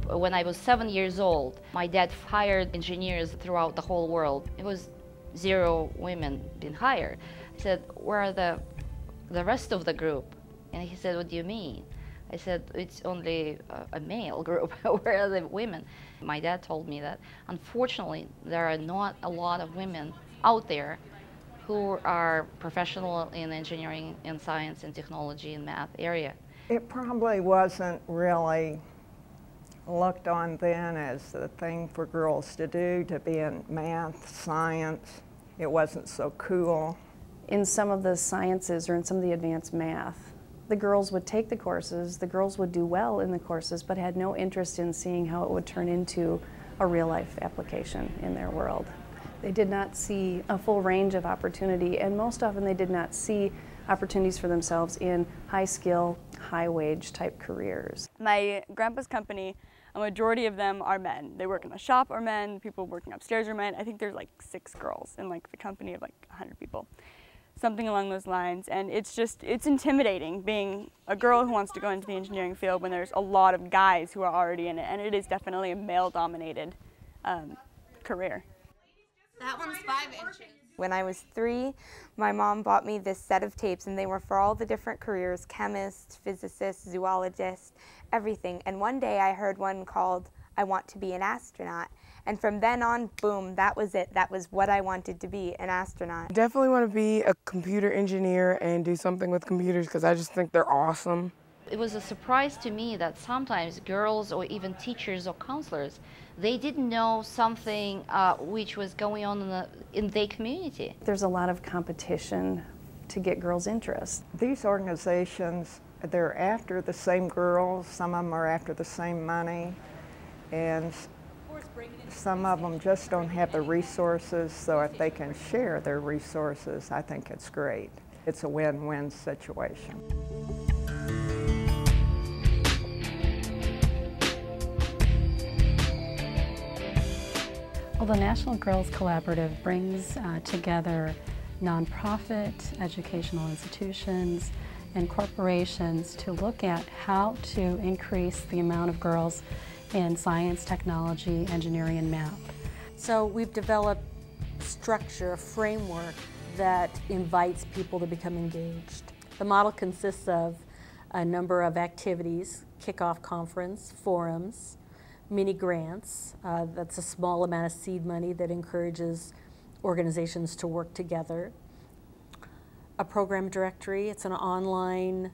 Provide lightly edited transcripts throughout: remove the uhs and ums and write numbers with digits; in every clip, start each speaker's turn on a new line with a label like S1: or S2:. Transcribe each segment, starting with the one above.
S1: When I was 7 years old, my dad hired engineers throughout the whole world. It was 0 women being hired. I said, where are the rest of the group? And he said, what do you mean? I said, it's only a male group. Where are the women? My dad told me that, unfortunately, there are not a lot of women out there who are professional in engineering and science and technology and math area.
S2: It probably wasn't really looked on then as the thing for girls to do, to be in math, science. It wasn't so cool.
S3: In some of the sciences or in some of the advanced math, the girls would take the courses, the girls would do well in the courses, but had no interest in seeing how it would turn into a real-life application in their world. They did not see a full range of opportunity, and most often they did not see opportunities for themselves in high-skill, high-wage type careers.
S4: My grandpa's company, a majority of them are men. They work in the shop are men, people working upstairs are men. I think there's like 6 girls in like the company of like 100 people. Something along those lines, and it's intimidating being a girl who wants to go into the engineering field when there's a lot of guys who are already in it, and it is definitely a male-dominated career.
S5: That one's 5 inches.
S6: When I was 3, my mom bought me this set of tapes, and they were for all the different careers: chemist, physicist, zoologist, everything. And one day I heard one called I Want to Be an Astronaut. And from then on, boom, that was it. That was what I wanted to be, an astronaut.
S7: Definitely want to be a computer engineer and do something with computers because I just think they're awesome.
S1: It was a surprise to me that sometimes girls or even teachers or counselors, they didn't know something which was going on in their community.
S3: There's a lot of competition to get girls' interest.
S2: These organizations, they're after the same girls, some of them are after the same money, and some of them just don't have the resources, so if they can share their resources, I think it's great. It's a win-win situation.
S8: Well, the National Girls Collaborative brings together nonprofit, educational institutions, and corporations to look at how to increase the amount of girls in science, technology, engineering, and math.
S9: So we've developed structure, a framework that invites people to become engaged. The model consists of a number of activities: kickoff conference, forums, mini grants. That's a small amount of seed money that encourages organizations to work together. A program directory, it's an online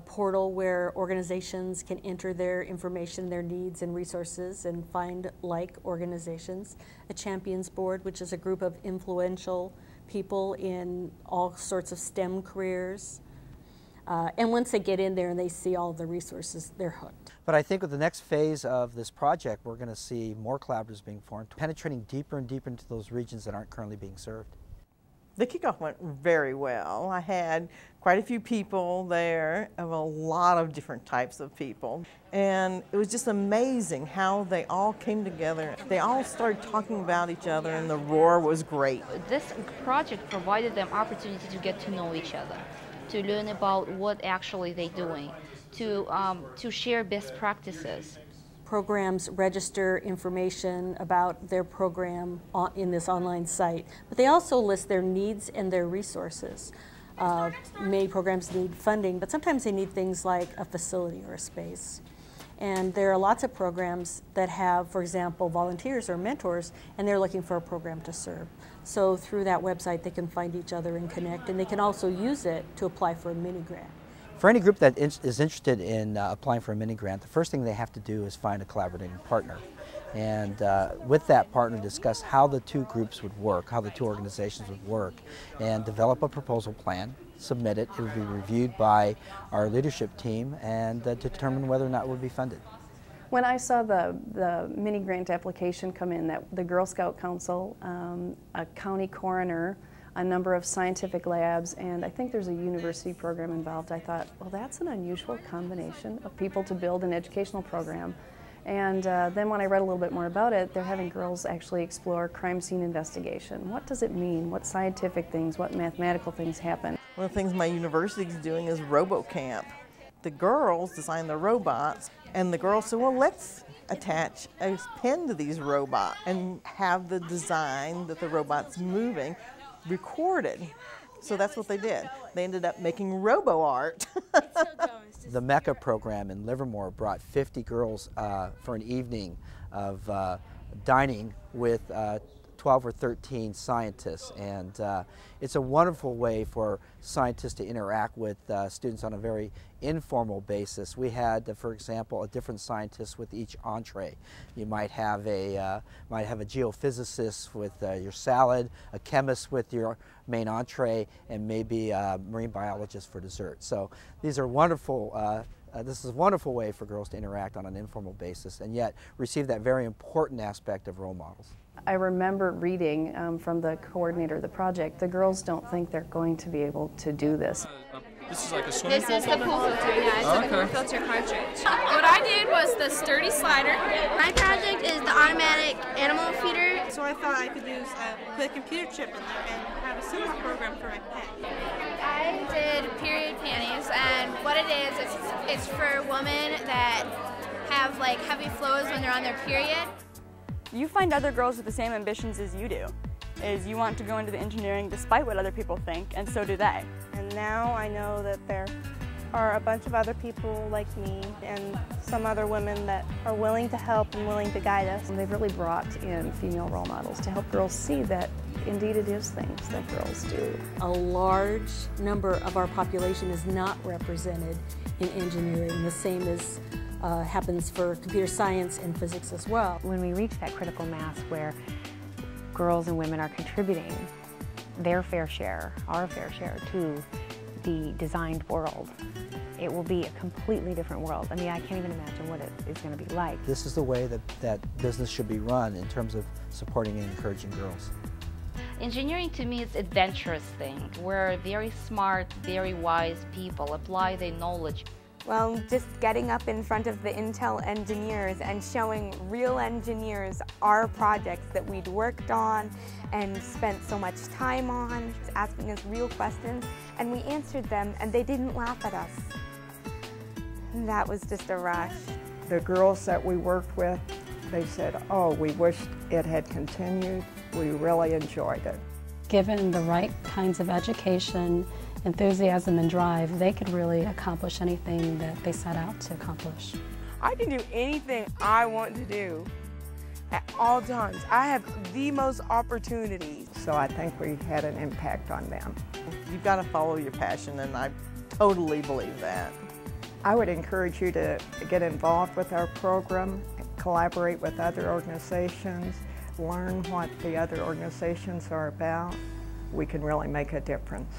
S9: portal where organizations can enter their information, their needs and resources, and find like organizations. A champions board, which is a group of influential people in all sorts of STEM careers. And once they get in there and they see all the resources, they're hooked.
S10: But I think with the next phase of this project, we're going to see more collaboratives being formed, penetrating deeper and deeper into those regions that aren't currently being served.
S11: The kickoff went very well. I had quite a few people there, of a lot of different types of people. And it was just amazing how they all came together. They all started talking about each other, and the roar was great.
S1: This project provided them opportunity to get to know each other, to learn about what actually they're doing, to share best practices.
S9: Programs register information about their program in this online site, but they also list their needs and their resources. Many programs need funding, but sometimes they need things like a facility or a space. And there are lots of programs that have, for example, volunteers or mentors, and they're looking for a program to serve. So through that website they can find each other and connect, and they can also use it to apply for a mini grant.
S10: For any group that is interested in applying for a mini grant, the first thing they have to do is find a collaborating partner. And with that partner, discuss how the two groups would work, how the two organizations would work, and develop a proposal plan, submit it. It will be reviewed by our leadership team and determine whether or not it would be funded.
S3: When I saw the mini grant application come in, that the Girl Scout Council, a county coroner, a number of scientific labs, and I think there's a university program involved, I thought, well, that's an unusual combination of people to build an educational program. And then when I read a little bit more about it, they're having girls actually explore crime scene investigation. What does it mean? What scientific things, what mathematical things happen?
S11: One of the things my university is doing is RoboCamp. The girls designed the robots, and the girls said, well, let's attach a pen to these robots and have the design that the robot's moving recorded. So that's what they did. They ended up making robo-art.
S10: The MECA program in Livermore brought 50 girls for an evening of dining with 12 or 13 scientists, and it's a wonderful way for scientists to interact with students on a very informal basis. We had, for example, a different scientist with each entree. You might have a geophysicist with your salad, a chemist with your main entree, and maybe a marine biologist for dessert. So these are wonderful. This is a wonderful way for girls to interact on an informal basis and yet receive that very important aspect of role models.
S3: I remember reading from the coordinator of the project, the girls don't think they're going to be able to do this.
S12: This is like a swimming pool
S5: This is the pool filter, yeah, it's a pool filter cartridge. What I did was the sturdy slider. My project is the automatic animal feeder.
S13: So I thought I could use put a computer chip in there and have a similar program for my pet.
S5: I did period panties, and what it is, it's for women that have like heavy flows when they're on their period.
S4: You find other girls with the same ambitions as you do, is you want to go into the engineering despite what other people think, and so do they.
S13: And now I know that there are a bunch of other people like me and some other women that are willing to help and willing to guide us.
S3: And they've really brought in female role models to help girls see that indeed it is things that girls do.
S9: A large number of our population is not represented in engineering, the same as happens for computer science and physics as well.
S14: When we reach that critical mass where girls and women are contributing their fair share, our fair share, to the designed world, it will be a completely different world. I mean, I can't even imagine what it is going to be like.
S10: This is the way that business should be run in terms of supporting and encouraging girls.
S1: Engineering to me is an adventurous thing where very smart, very wise people apply their knowledge.
S6: Well, just getting up in front of the Intel engineers and showing real engineers our projects that we'd worked on and spent so much time on, asking us real questions, and we answered them and they didn't laugh at us. That was just a rush.
S2: The girls that we worked with, they said, oh, we wish it had continued. We really enjoyed it.
S8: Given the right kinds of education, enthusiasm, and drive, they could really accomplish anything that they set out to accomplish.
S7: I can do anything I want to do at all times. I have the most opportunities.
S2: So I think we had an impact on them.
S11: You've got to follow your passion, and I totally believe that.
S2: I would encourage you to get involved with our program, collaborate with other organizations, learn what the other organizations are about. We can really make a difference.